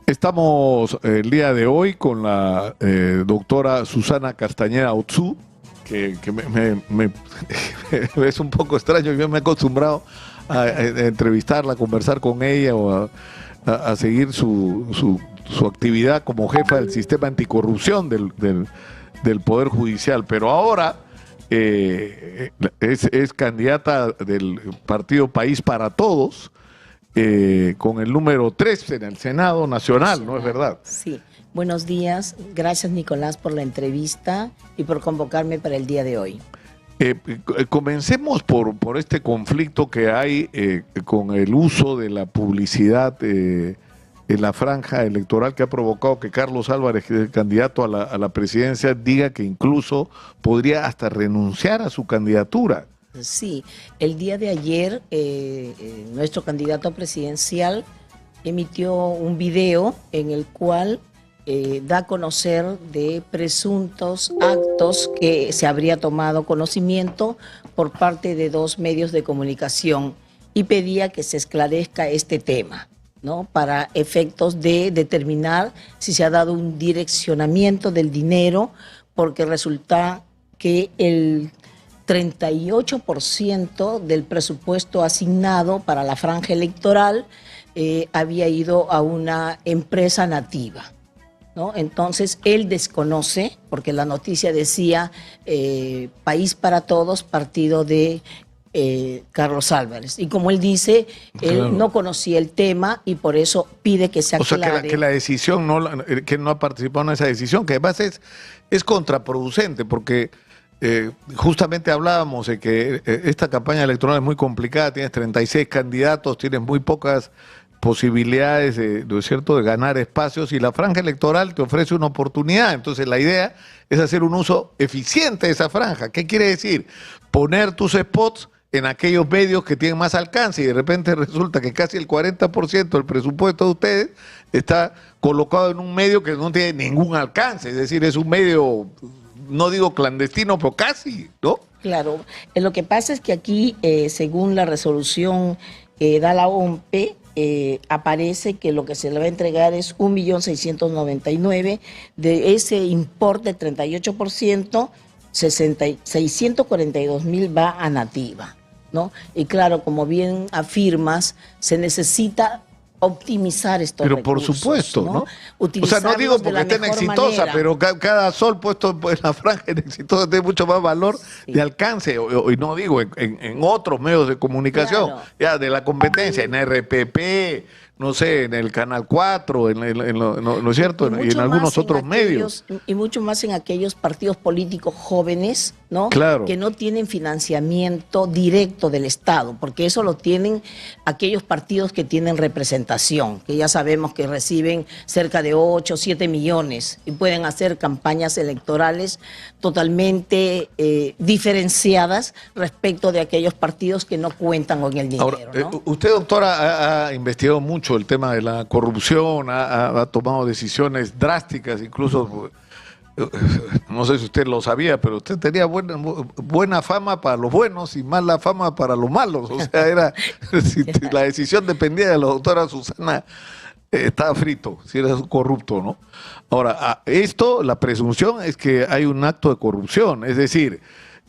Estamos el día de hoy con la doctora Susana Castañeda Otsu, que es un poco extraño. Yo me he acostumbrado a entrevistarla, a conversar con ella o a seguir su actividad como jefa del sistema anticorrupción del Poder Judicial, pero ahora es candidata del partido País para Todos, con el número 3 en el Senado Nacional, ¿no es verdad? Sí. Buenos días. Gracias, Nicolás, por la entrevista y por convocarme para el día de hoy. Comencemos por este conflicto que hay con el uso de la publicidad en la franja electoral, que ha provocado que Carlos Álvarez, el candidato a la presidencia, diga que incluso podría hasta renunciar a su candidatura. Sí, el día de ayer nuestro candidato presidencial emitió un video en el cual da a conocer de presuntos actos que se habría tomado conocimiento por parte de 2 medios de comunicación y pedía que se esclarezca este tema, ¿no? Para efectos de determinar si se ha dado un direccionamiento del dinero, porque resulta que el 38% del presupuesto asignado para la franja electoral había ido a una empresa nativa, ¿no? Entonces él desconoce, porque la noticia decía País para Todos, partido de Carlos Álvarez. Y como él dice, él claro, no conocía el tema y por eso pide que se aclare. O sea, que la decisión, que no ha participado en esa decisión, que además es contraproducente, porque justamente hablábamos de que esta campaña electoral es muy complicada, tienes 36 candidatos, tienes muy pocas posibilidades ¿no es cierto?, de ganar espacios, y la franja electoral te ofrece una oportunidad. Entonces la idea es hacer un uso eficiente de esa franja. ¿Qué quiere decir? Poner tus spots en aquellos medios que tienen más alcance, y de repente resulta que casi el 40% del presupuesto de ustedes está colocado en un medio que no tiene ningún alcance, es decir, es un medio, no digo clandestino, pero casi, ¿no? Claro, lo que pasa es que aquí, según la resolución que da la OMP, aparece que lo que se le va a entregar es 1.699.000, de ese importe 38%, 642.000 va a Nativa, ¿no? Y claro, como bien afirmas, se necesita optimizar estos pero recursos, por supuesto, ¿no? O sea, no digo porque estén exitosa, manera, pero cada sol puesto en la franja exitosa tiene mucho más valor de alcance, y no digo en otros medios de comunicación, claro, ya de la competencia, en RPP, no sé, en el Canal 4, ¿no es cierto? Y en algunos otros medios. Y mucho más en aquellos partidos políticos jóvenes, ¿no? Claro. Que no tienen financiamiento directo del Estado, porque eso lo tienen aquellos partidos que tienen representación, que ya sabemos que reciben cerca de 8 o 7 millones y pueden hacer campañas electorales totalmente diferenciadas respecto de aquellos partidos que no cuentan con el dinero. Ahora, ¿no? Usted, doctora, ha investigado mucho el tema de la corrupción, ha tomado decisiones drásticas, incluso, no sé si usted lo sabía, pero usted tenía buena fama para los buenos y mala fama para los malos. O sea, si la decisión dependía de la doctora Susana, estaba frito, si eres corrupto, ¿no? Ahora, la presunción es que hay un acto de corrupción, es decir,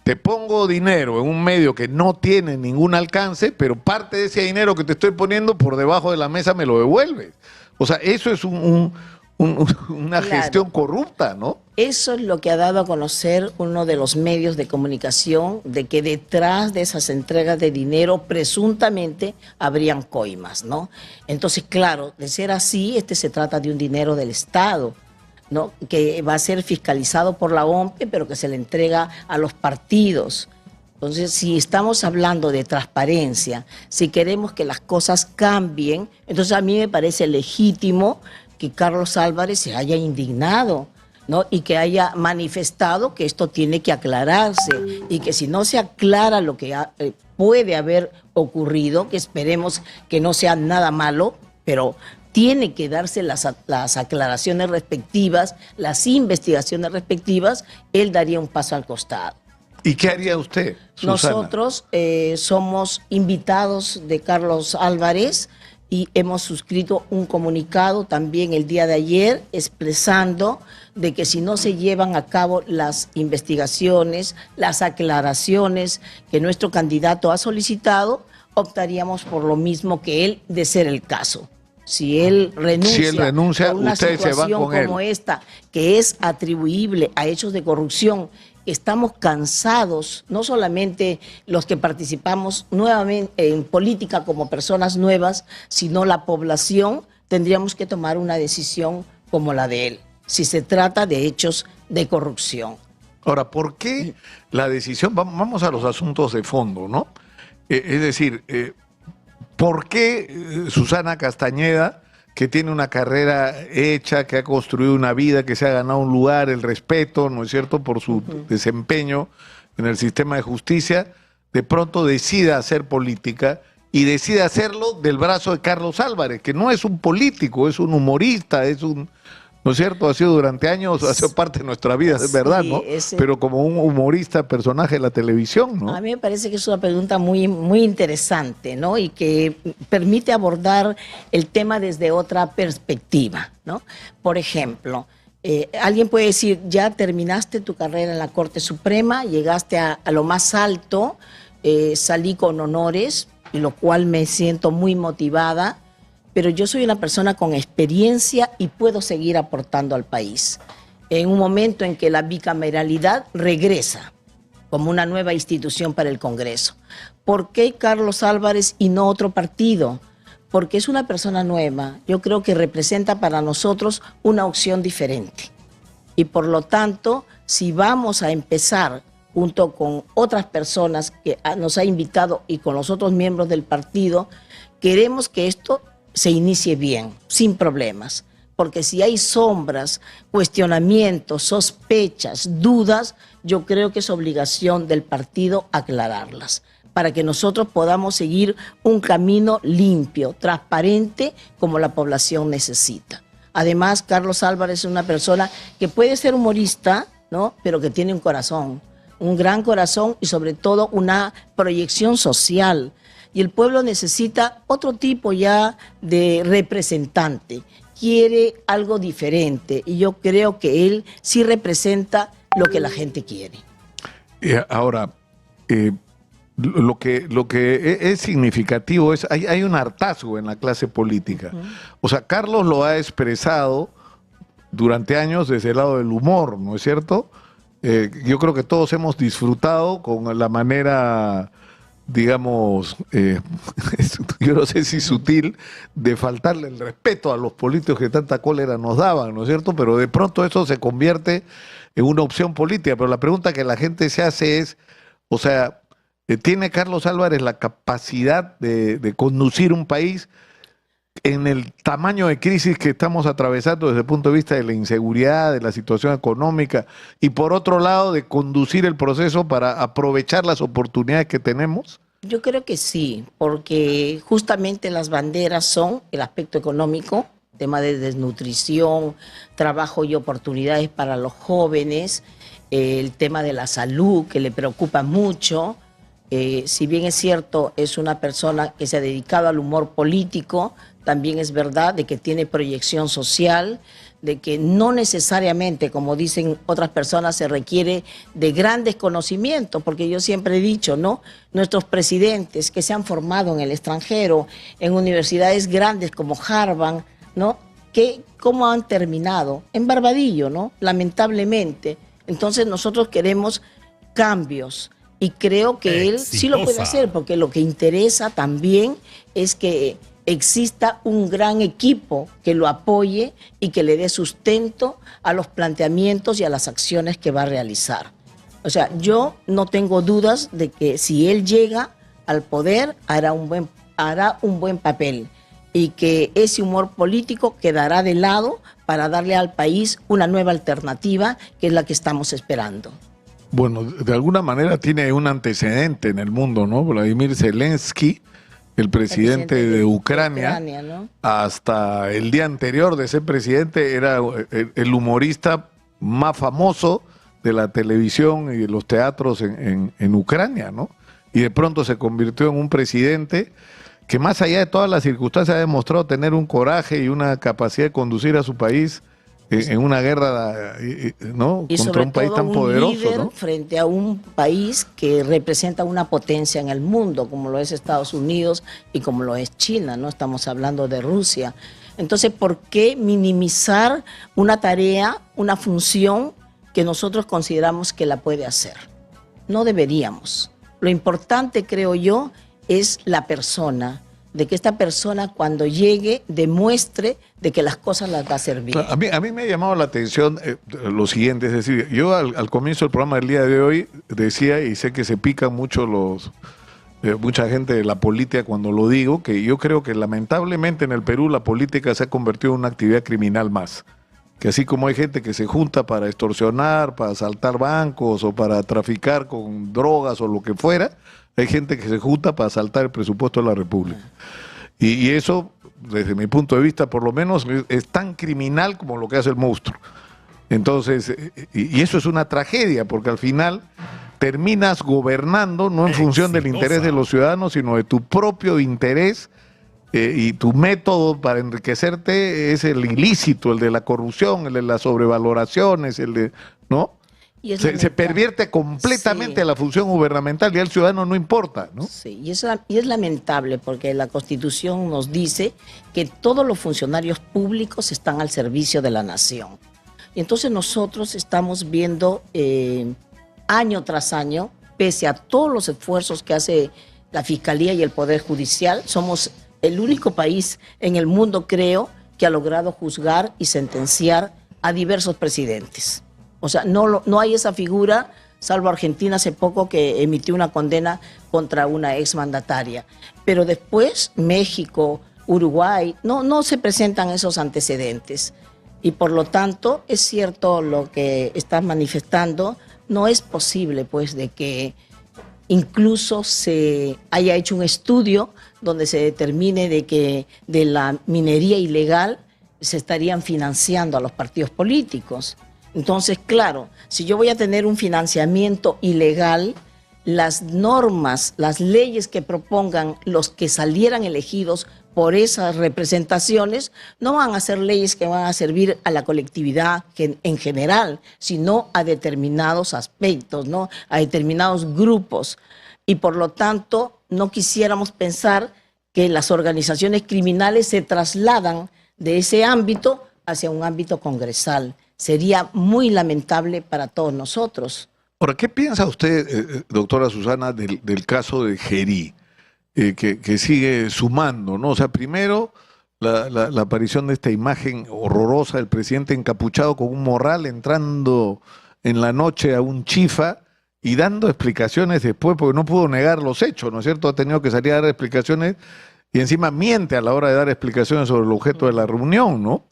te pongo dinero en un medio que no tiene ningún alcance, pero parte de ese dinero que te estoy poniendo por debajo de la mesa me lo devuelves. O sea, eso es una claro, gestión corrupta, ¿no? Eso es lo que ha dado a conocer uno de los medios de comunicación, de que detrás de esas entregas de dinero presuntamente habrían coimas, ¿no? Entonces, claro, de ser así, se trata de un dinero del Estado, ¿no? Que va a ser fiscalizado por la OMP, pero que se le entrega a los partidos. Entonces, si estamos hablando de transparencia, si queremos que las cosas cambien, entonces a mí me parece legítimo que Carlos Álvarez se haya indignado, ¿no? Y que haya manifestado que esto tiene que aclararse y que si no se aclara lo que puede haber ocurrido, que esperemos que no sea nada malo, pero tiene que darse las aclaraciones respectivas, las investigaciones respectivas, él daría un paso al costado. ¿Y qué haría usted, Susana? Nosotros somos invitados de Carlos Álvarez y hemos suscrito un comunicado también el día de ayer expresando de que si no se llevan a cabo las investigaciones, las aclaraciones que nuestro candidato ha solicitado, optaríamos por lo mismo que él, de ser el caso. Si él renuncia, a una situación como esta, que es atribuible a hechos de corrupción, estamos cansados, no solamente los que participamos nuevamente en política como personas nuevas, sino la población, tendríamos que tomar una decisión como la de él, si se trata de hechos de corrupción. Ahora, ¿por qué la decisión? Vamos a los asuntos de fondo, ¿no? Es decir, ¿por qué Susana Castañeda, que tiene una carrera hecha, que ha construido una vida, que se ha ganado un lugar, el respeto, ¿no es cierto?, por su desempeño en el sistema de justicia, de pronto decida hacer política y decide hacerlo del brazo de Carlos Álvarez, que no es un político, es un humorista, es un... ¿No es cierto? Ha sido durante años, ha sido parte de nuestra vida, es verdad, ¿no? Pero como un humorista, personaje de la televisión, ¿no? A mí me parece que es una pregunta muy interesante, ¿no? Y que permite abordar el tema desde otra perspectiva, ¿no? Por ejemplo, alguien puede decir, ya terminaste tu carrera en la Corte Suprema, llegaste a lo más alto, salí con honores, y lo cual me siento muy motivada, pero yo soy una persona con experiencia y puedo seguir aportando al país. En un momento en que la bicameralidad regresa como una nueva institución para el Congreso. ¿Por qué Carlos Álvarez y no otro partido? Porque es una persona nueva. Yo creo que representa para nosotros una opción diferente. Y por lo tanto, si vamos a empezar junto con otras personas que nos ha invitado y con los otros miembros del partido, queremos que esto se inicie bien, sin problemas, porque si hay sombras, cuestionamientos, sospechas, dudas, yo creo que es obligación del partido aclararlas, para que nosotros podamos seguir un camino limpio, transparente, como la población necesita. Además, Carlos Álvarez es una persona que puede ser humorista, ¿no?, pero que tiene un gran corazón y sobre todo una proyección social. Y el pueblo necesita otro tipo ya de representante, quiere algo diferente y yo creo que él sí representa lo que la gente quiere. Ahora, lo que es significativo es, hay un hartazgo en la clase política. O sea, Carlos lo ha expresado durante años desde el lado del humor, ¿no es cierto? Yo creo que todos hemos disfrutado con la manera, digamos, yo no sé si sutil, de faltarle el respeto a los políticos que tanta cólera nos daban, ¿no es cierto? Pero de pronto eso se convierte en una opción política. Pero la pregunta que la gente se hace es, o sea, ¿tiene Carlos Álvarez la capacidad de conducir un país en el tamaño de crisis que estamos atravesando desde el punto de vista de la inseguridad, de la situación económica, y por otro lado de conducir el proceso para aprovechar las oportunidades que tenemos? Yo creo que sí, porque justamente las banderas son el aspecto económico, tema de desnutrición, trabajo y oportunidades para los jóvenes, el tema de la salud que le preocupa mucho. Si bien es cierto, es una persona que se ha dedicado al humor político, también es verdad de que tiene proyección social, de que no necesariamente, como dicen otras personas, se requiere de grandes conocimientos, porque yo siempre he dicho, ¿no? Nuestros presidentes que se han formado en el extranjero, en universidades grandes como Harvard, ¿no?, ¿cómo han terminado? En Barbadillo, ¿no?, lamentablemente. Entonces nosotros queremos cambios. Y creo que él sí lo puede hacer, porque lo que interesa también es que exista un gran equipo que lo apoye y que le dé sustento a los planteamientos y a las acciones que va a realizar. O sea, yo no tengo dudas de que si él llega al poder hará un buen papel y que ese humor político quedará de lado para darle al país una nueva alternativa, que es la que estamos esperando. Bueno, de alguna manera tiene un antecedente en el mundo, ¿no? Vladimir Zelensky, el presidente de Ucrania, ¿no?, hasta el día anterior de ser presidente era el humorista más famoso de la televisión y de los teatros en Ucrania, ¿no? Y de pronto se convirtió en un presidente que más allá de todas las circunstancias ha demostrado tener un coraje y una capacidad de conducir a su país en una guerra, ¿no? Y Contra sobre un país todo tan un poderoso, líder ¿no? frente a un país que representa una potencia en el mundo, como lo es Estados Unidos y como lo es China, ¿no? Estamos hablando de Rusia. Entonces, ¿por qué minimizar una tarea, una función que nosotros consideramos que la puede hacer? No deberíamos. Lo importante, creo yo, es la persona, de que esta persona cuando llegue demuestre de que las cosas las va a hacer bien. A mí me ha llamado la atención lo siguiente, es decir, yo al comienzo del programa del día de hoy decía, y sé que se pican mucho mucha gente de la política cuando lo digo, que yo creo que lamentablemente en el Perú la política se ha convertido en una actividad criminal más. Que así como hay gente que se junta para extorsionar, para asaltar bancos o para traficar con drogas o lo que fuera, hay gente que se junta para asaltar el presupuesto de la República. Y eso, desde mi punto de vista, por lo menos, es tan criminal como lo que hace el monstruo. Entonces, y eso es una tragedia, porque al final terminas gobernando no en función del interés de los ciudadanos, sino de tu propio interés, y tu método para enriquecerte es el ilícito, el de la corrupción, el de las sobrevaloraciones, el de, ¿no? Se pervierte completamente la función gubernamental y al ciudadano no importa, ¿no? Sí, y es lamentable porque la Constitución nos dice que todos los funcionarios públicos están al servicio de la nación. Y entonces nosotros estamos viendo año tras año, pese a todos los esfuerzos que hace la Fiscalía y el Poder Judicial, somos el único país en el mundo, creo, que ha logrado juzgar y sentenciar a diversos presidentes. O sea, no hay esa figura, salvo Argentina hace poco que emitió una condena contra una exmandataria. Pero después México, Uruguay, no se presentan esos antecedentes. Y por lo tanto, es cierto lo que estás manifestando, no es posible pues de que incluso se haya hecho un estudio donde se determine de que de la minería ilegal se estarían financiando a los partidos políticos. Entonces, claro, si yo voy a tener un financiamiento ilegal, las normas, las leyes que propongan los que salieran elegidos por esas representaciones no van a ser leyes que van a servir a la colectividad en general, sino a determinados aspectos, ¿no? A determinados grupos. Y por lo tanto, no quisiéramos pensar que las organizaciones criminales se trasladan de ese ámbito hacia un ámbito congresal. Sería muy lamentable para todos nosotros. Ahora, ¿qué piensa usted, doctora Susana, del caso de Gerí, que sigue sumando, ¿no? O sea, primero la aparición de esta imagen horrorosa del presidente encapuchado con un morral entrando en la noche a un chifa y dando explicaciones después, porque no pudo negar los hechos, ¿no es cierto? Ha tenido que salir a dar explicaciones y encima miente a la hora de dar explicaciones sobre el objeto de la reunión, ¿no?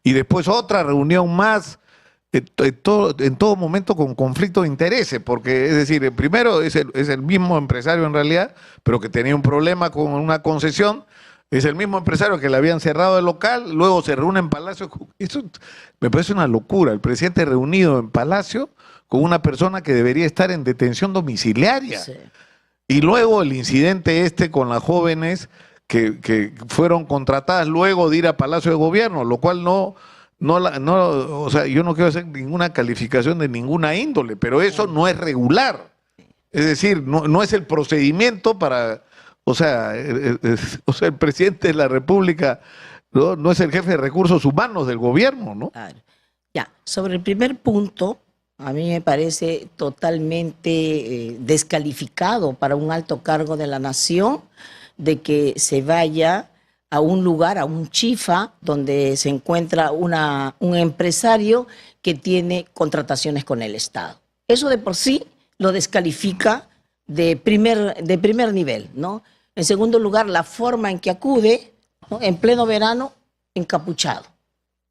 Y después otra reunión más, en todo momento con conflicto de intereses, porque es decir, primero es el mismo empresario en realidad, pero que tenía un problema con una concesión, es el mismo empresario que le habían cerrado el local, luego se reúne en Palacio. Eso me parece una locura, el presidente reunido en Palacio con una persona que debería estar en detención domiciliaria. Sí. Y luego el incidente con las jóvenes que fueron contratadas luego de ir a Palacio de Gobierno, lo cual o sea, yo no quiero hacer ninguna calificación de ninguna índole, pero eso no es regular. Es decir, no es el procedimiento para, o sea, el presidente de la República no es el jefe de recursos humanos del gobierno, ¿no? Claro. Ya, sobre el primer punto, a mí me parece totalmente descalificado para un alto cargo de la nación de que se vaya a un lugar, a un chifa, donde se encuentra un empresario que tiene contrataciones con el Estado. Eso de por sí lo descalifica de primer nivel, ¿no? En segundo lugar, la forma en que acude, ¿no? En pleno verano, encapuchado,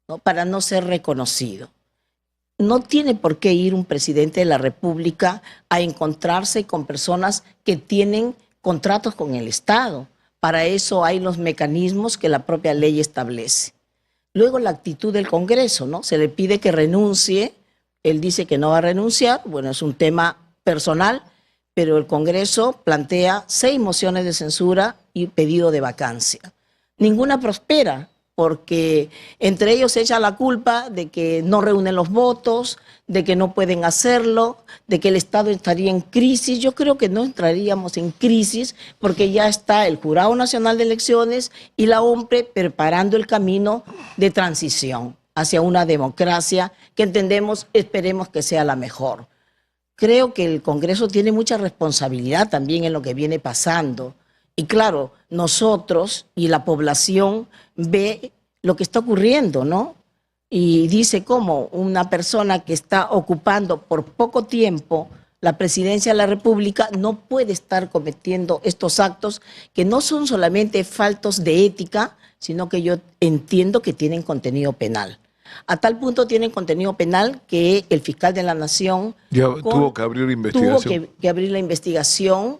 ¿no? Para no ser reconocido. No tiene por qué ir un presidente de la República a encontrarse con personas que tienen contratos con el Estado. Para eso hay los mecanismos que la propia ley establece. Luego la actitud del Congreso, ¿no? Se le pide que renuncie, él dice que no va a renunciar, bueno, es un tema personal, pero el Congreso plantea 6 mociones de censura y pedido de vacancia. Ninguna prospera, porque entre ellos se echa la culpa de que no reúnen los votos, de que no pueden hacerlo, de que el Estado estaría en crisis. Yo creo que no entraríamos en crisis porque ya está el Jurado Nacional de Elecciones y la OMPRE preparando el camino de transición hacia una democracia que entendemos, esperemos que sea la mejor. Creo que el Congreso tiene mucha responsabilidad también en lo que viene pasando. Y claro, nosotros y la población ve lo que está ocurriendo, ¿no? Y dice cómo una persona que está ocupando por poco tiempo la presidencia de la República no puede estar cometiendo estos actos que no son solamente faltos de ética, sino que yo entiendo que tienen contenido penal. A tal punto tienen contenido penal que el fiscal de la Nación ya tuvo que abrir investigación. Tuvo que abrir la investigación.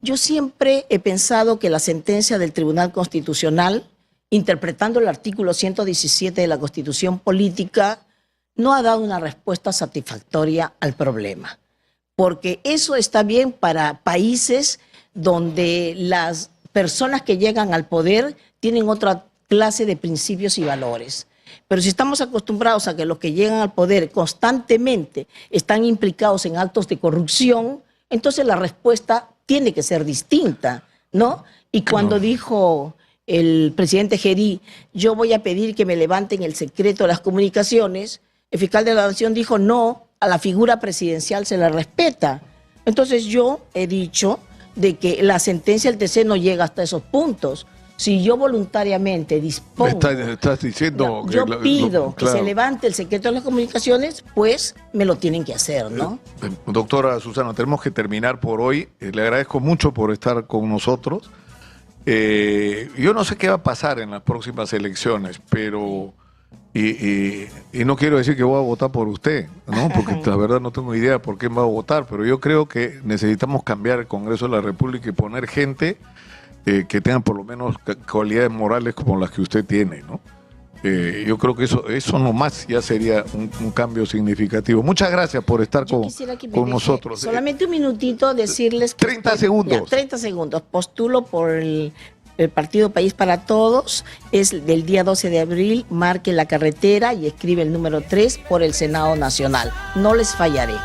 Yo siempre he pensado que la sentencia del Tribunal Constitucional, interpretando el artículo 117 de la Constitución Política, no ha dado una respuesta satisfactoria al problema. Porque eso está bien para países donde las personas que llegan al poder tienen otra clase de principios y valores. Pero si estamos acostumbrados a que los que llegan al poder constantemente están implicados en actos de corrupción, entonces la respuesta tiene que ser distinta, ¿no? Y cuando dijo el presidente Gerí, yo voy a pedir que me levanten el secreto de las comunicaciones, el fiscal de la Nación dijo, no, a la figura presidencial se la respeta. Entonces yo he dicho de que la sentencia del TC no llega hasta esos puntos. Si yo voluntariamente dispongo, estás diciendo yo pido que se levante el secreto de las comunicaciones, pues me lo tienen que hacer, ¿no? Doctora Susana, tenemos que terminar por hoy. Le agradezco mucho por estar con nosotros. Yo no sé qué va a pasar en las próximas elecciones, pero y no quiero decir que voy a votar por usted, ¿no? Porque la verdad no tengo idea por quién va a votar, pero yo creo que necesitamos cambiar el Congreso de la República y poner gente que tengan por lo menos cualidades morales como las que usted tiene, ¿no? Yo creo que eso nomás ya sería un cambio significativo. Muchas gracias por estar con nosotros. Solamente un minutito decirles que 30 segundos. Ya, 30 segundos. Postulo por el Partido País para Todos. Es del día 12 de abril. Marque la carretera y escribe el número 3 por el Senado Nacional. No les fallaré.